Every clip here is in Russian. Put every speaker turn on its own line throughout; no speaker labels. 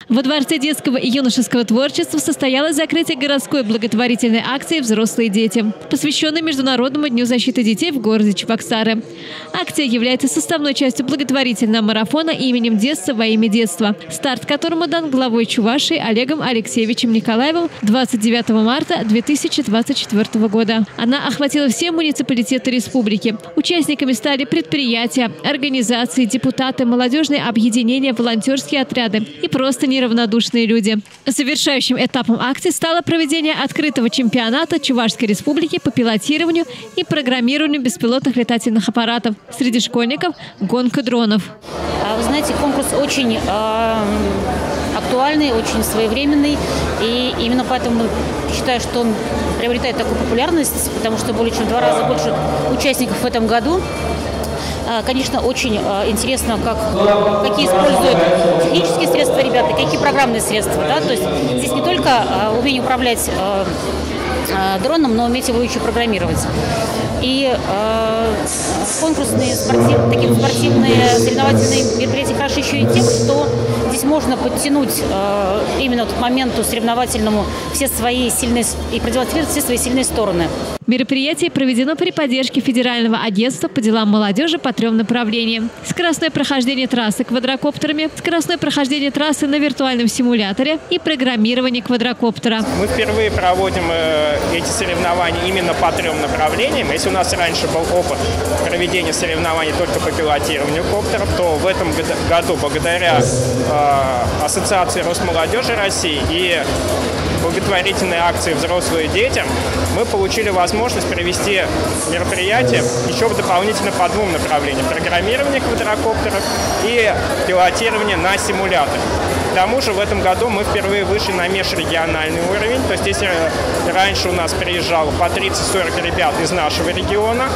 Во Дворце детского и юношеского творчества состоялось закрытие городской благотворительной акции «Взрослые дети», посвященной Международному дню защиты детей в городе Чебоксары. Акция является составной частью благотворительного марафона именем детства во имя детства, старт которому дан главой Чувашии Олегом Алексеевичем Николаевым 29 марта 2024 года. Она охватила все муниципалитеты республики. Участниками стали предприятия, организации, депутаты, молодежные объединения, волонтерские отряды и просто неравнодушные люди. Завершающим этапом акции стало проведение открытого чемпионата Чувашской республики по пилотированию и программированию беспилотных летательных аппаратов. Среди школьников – гонка дронов.
Вы знаете, конкурс очень актуальный, очень своевременный. И именно поэтому считаю, что он приобретает такую популярность, потому что более чем в 2 раза больше участников в этом году. Конечно, очень интересно, какие используют технические средства ребята, какие программные средства. Да? То есть здесь не только умение управлять дроном, но уметь его еще программировать. И конкурсные, такие спортивные, соревновательные мероприятия хороши еще и тем, что здесь можно подтянуть именно к моменту соревновательному все свои сильные и продемонстрировать все свои сильные стороны.
Мероприятие проведено при поддержке Федерального агентства по делам молодежи по 3 направлениям. Скоростное прохождение трассы квадрокоптерами, скоростное прохождение трассы на виртуальном симуляторе и программирование квадрокоптера.
Мы впервые проводим эти соревнования именно по 3 направлениям. Если у нас раньше был опыт проведения соревнований только по пилотированию коптеров, то в этом году благодаря Ассоциации Росмолодежи России и благотворительной акции «Взрослые дети» мы получили возможность провести мероприятие еще дополнительно по 2 направлениям – программирование квадрокоптеров и пилотирование на симуляторе. К тому же в этом году мы впервые вышли на межрегиональный уровень. То есть если раньше у нас приезжало по 30-40 ребят из нашего региона,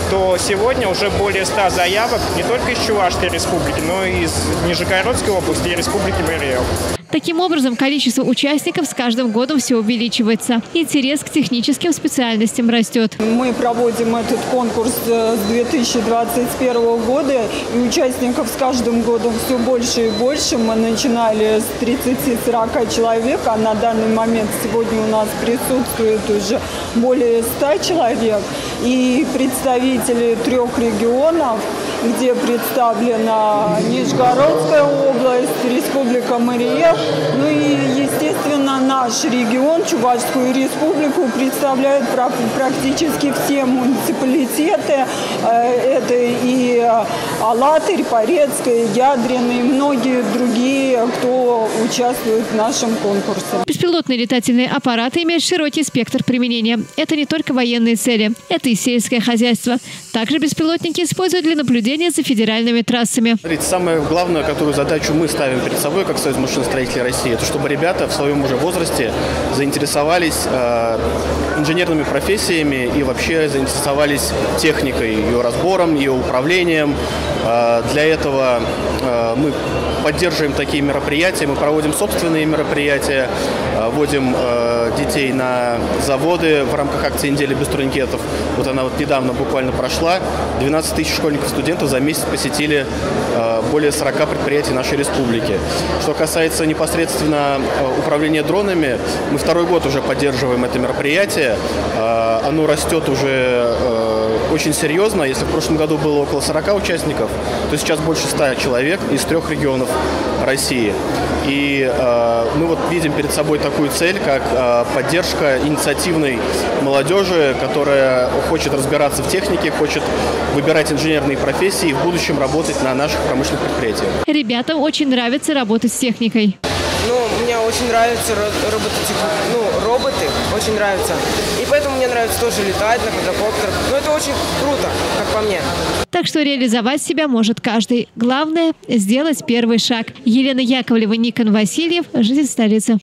то сегодня уже более 100 заявок не только из Чувашской республики, но и из Нижегородской области и Республики Марий Эл.
Таким образом, количество участников с каждым годом все увеличивается. Интерес к техническим специальностям растет.
Мы проводим этот конкурс с 2021 года, и участников с каждым годом все больше и больше. Мы начинали с 30-40 человек, а на данный момент сегодня у нас присутствует уже более 100 человек. И представители 3 регионов, где представлена Нижегородская область, Республика Марий Эл, ну и, естественно, наш регион, Чувашскую республику, представляют практически все муниципалитеты. Это и Алатырь, Порецкая, Ядрина и многие другие, кто участвует в нашем конкурсе.
Беспилотные летательные аппараты имеют широкий спектр применения. Это не только военные цели, это и сельское хозяйство. Также беспилотники используют для наблюдения за федеральными трассами.
Самое главное, которую задачу мы ставим перед собой, как Союз машиностроителей России, это чтобы ребята в своем уже возрасте заинтересовались инженерными профессиями и вообще заинтересовались техникой, ее разбором, ее управлением. Для этого мы поддерживаем такие мероприятия, мы проводим собственные мероприятия, вводим детей на заводы в рамках акции «Неделя без турникетов». Вот она недавно буквально прошла. 12 тысяч школьников, студентов за месяц посетили более 40 предприятий нашей республики. Что касается непосредственно управления дронами, мы 2-й год уже поддерживаем это мероприятие. Оно растет уже очень серьезно. Если в прошлом году было около 40 участников, то сейчас больше 100 человек из 3 регионов России. И мы вот видим перед собой такую цель, как поддержка инициативной молодежи, которая хочет разбираться в технике, хочет выбирать инженерные профессии и в будущем работать на наших промышленных предприятиях.
Ребятам очень нравится работать с техникой.
Мне очень нравятся роботы, очень нравятся. И поэтому мне нравится тоже летать на квадрокоптерах. Но это очень круто, как по мне.
Так что реализовать себя может каждый. Главное – сделать первый шаг. Елена Яковлева, Никон Васильев, «Жизнь столицы».